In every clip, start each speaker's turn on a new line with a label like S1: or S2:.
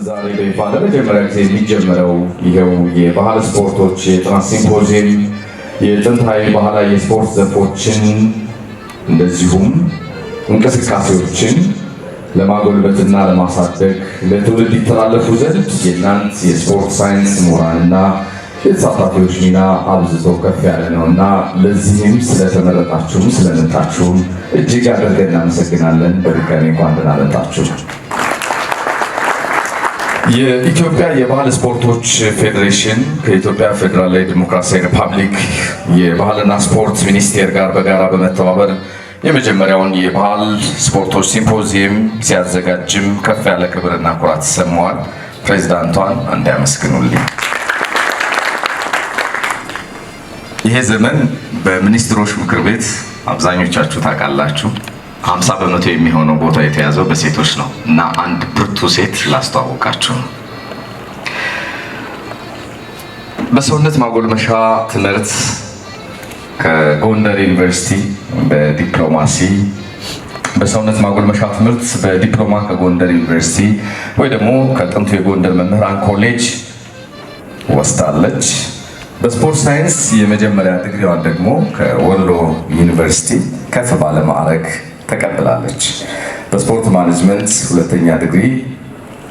S1: ዛሬ በይፋ ለመጀመሪያ ጊዜ የሚጀምረው ይኸው የባህል ስፖርቶች የጥናት ሲምፖዚየም የጥንታዊ ባህላዊ የስፖርት ዘርፎችን እንደዚሁም እንቅስቃሴዎችን ለማጎልበትና ለማሳደግ ለትውልድ ይተላለፉ ዘንድ የእናንት የስፖርት ሳይንስ ምሁራንና የተሳታፊዎች ሚና አብዝቶ ከፍ ያለ ነውና ለዚህም ስለተመረጣችሁም ስለመጣችሁም እጅግ አድርገን እናመሰግናለን። በድጋሚ እንኳን ደህና መጣችሁ። የኢትዮጵያ የባህል ስፖርቶች ፌዴሬሽን ከኢትዮጵያ ፌዴራላዊ ዲሞክራሲያዊ ሪፐብሊክ የባህልና ስፖርት ሚኒስቴር ጋር በጋራ በመተባበር የመጀመሪያውን የባህል ስፖርቶች ሲምፖዚየም ሲያዘጋጅም ከፍ ያለ ክብርና ኩራት ይሰማዋል። ፕሬዝዳንቷን እንዲያመስግኑልኝ። ይሄ ዘመን በሚኒስትሮች ምክር ቤት አብዛኞቻችሁ ታውቃላችሁ 50% የሚሆነው ቦታ የተያዘው በሴቶች ነው እና አንድ ብርቱ ሴት ላስተዋወቃችሁ። በሰውነት ማጎልመሻ ትምህርት ከጎንደር ዩኒቨርሲቲ በዲፕሎማሲ በሰውነት ማጎልመሻ ትምህርት በዲፕሎማ ከጎንደር ዩኒቨርሲቲ ወይ ደግሞ ከጥንቱ የጎንደር መምህራን ኮሌጅ ወስዳለች። በስፖርት ሳይንስ የመጀመሪያ ዲግሪዋን ደግሞ ከወሎ ዩኒቨርሲቲ ከፍ ባለ ማዕረግ ተቀብላለች። በስፖርት ማኔጅመንት ሁለተኛ ዲግሪ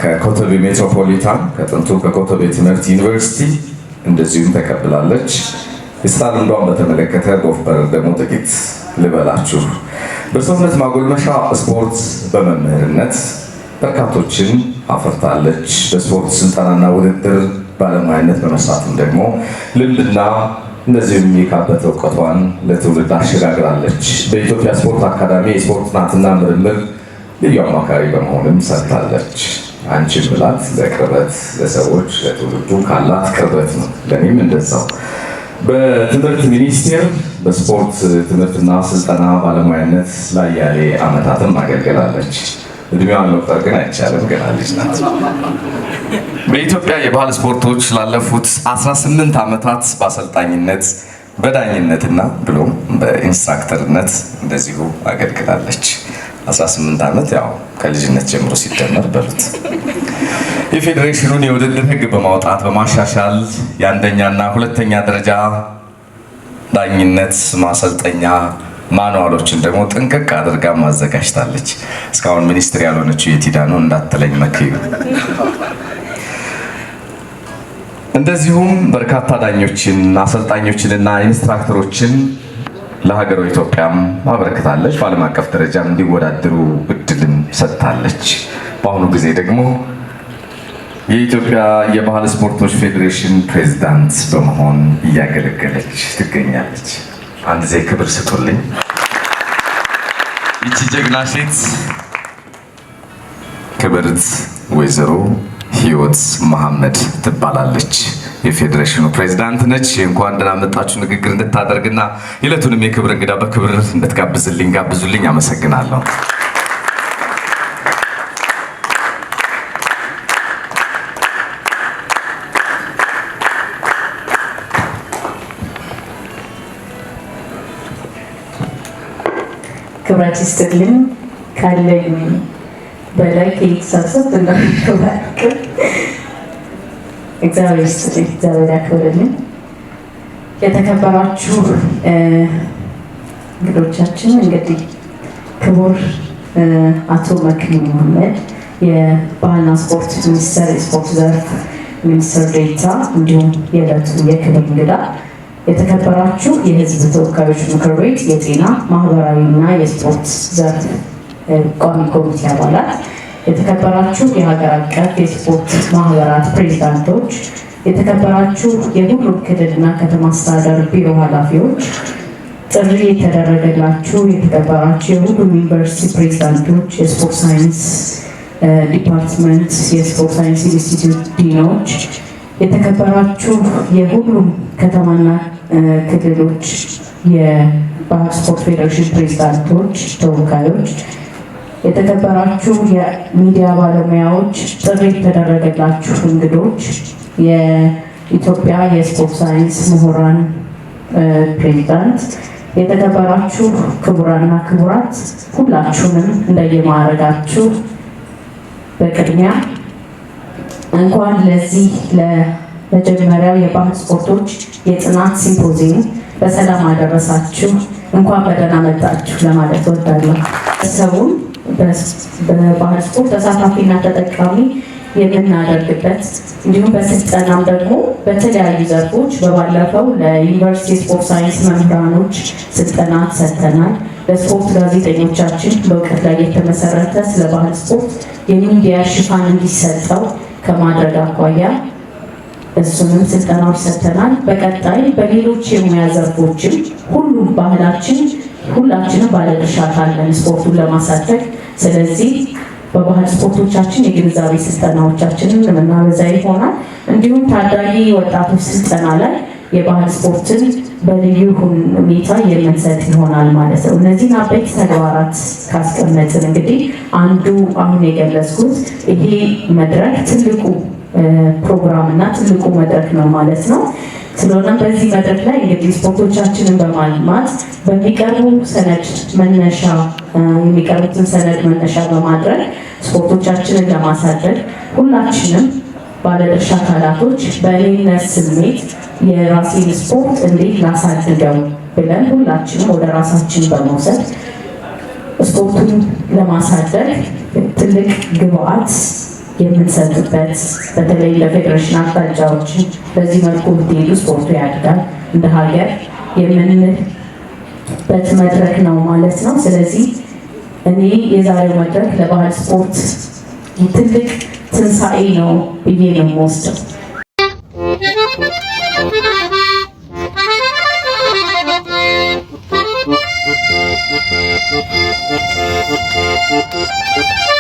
S1: ከኮተቤ ሜትሮፖሊታን ከጥንቱ ከኮተቤ ትምህርት ዩኒቨርሲቲ እንደዚሁም ተቀብላለች። የስራ ልምዷን በተመለከተ በወፍበር ደግሞ ጥቂት ልበላችሁ። በሰውነት ማጎልመሻ ስፖርት በመምህርነት በርካቶችን አፈርታለች። በስፖርት ስልጠናና ውድድር ባለሙያነት በመስራትም ደግሞ ልምድና እንደዚሁም የካበተ እውቀቷን ለትውልድ አሸጋግራለች። በኢትዮጵያ ስፖርት አካዳሚ የስፖርት ጥናትና ምርምር ልዩ አማካሪ በመሆንም ሰርታለች። አንቺን ብላት ለቅርበት ለሰዎች ለትውልዱ ካላት ቅርበት ነው። ለእኔም እንደዛው። በትምህርት ሚኒስቴር በስፖርት ትምህርትና ስልጠና ባለሙያነት ለአያሌ ዓመታትም አገልግላለች። እድሜዋን መቁጠር ግን አይቻልም፣ ገና ልጅ ናት። በኢትዮጵያ የባህል ስፖርቶች ላለፉት 18 ዓመታት በአሰልጣኝነት በዳኝነትና ብሎም በኢንስትራክተርነት እንደዚሁ አገልግላለች። 18 ዓመት ያው ከልጅነት ጀምሮ ሲደመር በሉት። የፌዴሬሽኑን የውድድር ሕግ በማውጣት በማሻሻል የአንደኛና ሁለተኛ ደረጃ ዳኝነት ማሰልጠኛ ማኑዋሎችን ደግሞ ጥንቅቅ አድርጋ ማዘጋጅታለች። እስካሁን ሚኒስትር ያልሆነችው የቲዳ ነው እንዳትለኝ መክዩ። እንደዚሁም በርካታ ዳኞችን አሰልጣኞችንና ኢንስትራክተሮችን ለሀገሯ ኢትዮጵያም አበረክታለች። በዓለም አቀፍ ደረጃም እንዲወዳደሩ እድልም ሰጥታለች። በአሁኑ ጊዜ ደግሞ የኢትዮጵያ የባህል ስፖርቶች ፌዴሬሽን ፕሬዝዳንት በመሆን እያገለገለች ትገኛለች። አንድ ዜ ክብር ስጡልኝ። ይቺ ጀግና ሴት ክብርት ወይዘሮ ህይወት መሐመድ ትባላለች። የፌዴሬሽኑ ፕሬዝዳንት ነች። እንኳን ደህና መጣችሁ ንግግር እንድታደርግና የዕለቱንም የክብር እንግዳ በክብር እንድትጋብዝልኝ ጋብዙልኝ። አመሰግናለሁ።
S2: ክብራት ይስጥልኝ። ካለኝ በላይ ከይተሳሰብ እንደምትባርክ እግዚአብሔር ይስጥልኝ፣ እግዚአብሔር ያክብርልኝ። የተከበራችሁ እንግዶቻችን፣ እንግዲህ ክቡር አቶ መክሊል መሐመድ የባህልና ስፖርት ሚኒስቴር የስፖርት ዘርፍ ሚኒስትር ዴኤታ እንዲሁም የዕለቱ የክብር እንግዳ፣ የተከበራችሁ የሕዝብ ተወካዮች ምክር ቤት የጤና ማህበራዊና የስፖርት ዘርፍ ቋሚ ኮሚቴ አባላት፣ የተከበራችሁ የሀገር አቀፍ የስፖርት ማህበራት ፕሬዝዳንቶች፣ የተከበራችሁ የሁሉም ክልልና ከተማ አስተዳደር ቢሮ ኃላፊዎች፣ ጥሪ የተደረገላችሁ የተከበራችሁ የሁሉም ዩኒቨርሲቲ ፕሬዝዳንቶች፣ የስፖርት ሳይንስ ዲፓርትመንት የስፖርት ሳይንስ ኢንስቲትዩት ዲኖች፣ የተከበራችሁ የሁሉም ከተማና ክልሎች የባህል ስፖርት ፌዴሬሽን ፕሬዝዳንቶች፣ ተወካዮች፣ የተከበራችሁ የሚዲያ ባለሙያዎች፣ ጥሪ የተደረገላችሁ እንግዶች፣ የኢትዮጵያ የስፖርት ሳይንስ ምሁራን ፕሬዚዳንት፣ የተከበራችሁ ክቡራንና ክቡራት ሁላችሁንም እንደየማዕረጋችሁ በቅድሚያ እንኳን ለዚህ ለመጀመሪያው የባህል ስፖርቶች የጥናት ሲምፖዚየም በሰላም አደረሳችሁ፣ እንኳን በደህና መጣችሁ ለማለት እወዳለሁ። ሰውን በባህል ስፖርት ተሳታፊና ተጠቃሚ የምናደርግበት እንዲሁም በስልጠናም ደግሞ በተለያዩ ዘርፎች በባለፈው ለዩኒቨርሲቲ ስፖርት ሳይንስ መምህራኖች ስልጠና ሰጥተናል። ለስፖርት ጋዜጠኞቻችን በእውቀት ላይ የተመሰረተ ስለ ባህል ስፖርት የሚዲያ ሽፋን እንዲሰጠው ከማድረግ አኳያ እሱንም ስልጠናዎች ሰጥተናል። በቀጣይ በሌሎች የሙያ ዘርፎችም ሁሉም ባህላችን ሁላችንም ባለድርሻ ካለን ስፖርቱን ለማሳደግ ስለዚህ በባህል ስፖርቶቻችን የግንዛቤ ስልጠናዎቻችንን የምናበዛ ይሆናል። እንዲሁም ታዳጊ ወጣቶች ስልጠና ላይ የባህል ስፖርትን በልዩ ሁኔታ የምንሰጥ ይሆናል ማለት ነው። እነዚህን አበይት ተግባራት ካስቀመጥን እንግዲህ አንዱ አሁን የገለጽኩት ይሄ መድረክ ትልቁ ፕሮግራም እና ትልቁ መድረክ ነው ማለት ነው። ስለሆነም በዚህ መድረክ ላይ እንግዲህ ስፖርቶቻችንን በማልማት በሚቀርቡትን ሰነድ መነሻ በማድረግ ስፖርቶቻችንን ለማሳደግ ሁላችንም ባለድርሻ አካላቶች በእኔነት ስሜት የራሴን ስፖርት እንዴት ላሳድገው ብለን ሁላችንም ወደ ራሳችን በመውሰድ ስፖርቱን ለማሳደግ ትልቅ ግብአት የምንሰጥበት በተለይ ለፌዴሬሽን አቅጣጫዎችን በዚህ መልኩ ብትሄዱ ስፖርቱ ያድጋል እንደ ሀገር የምንልበት መድረክ ነው ማለት ነው። ስለዚህ እኔ የዛሬው መድረክ ለባህል ስፖርት ትልቅ ትንሣኤ ነው ብዬ ነው የምወስደው።
S3: Thank you.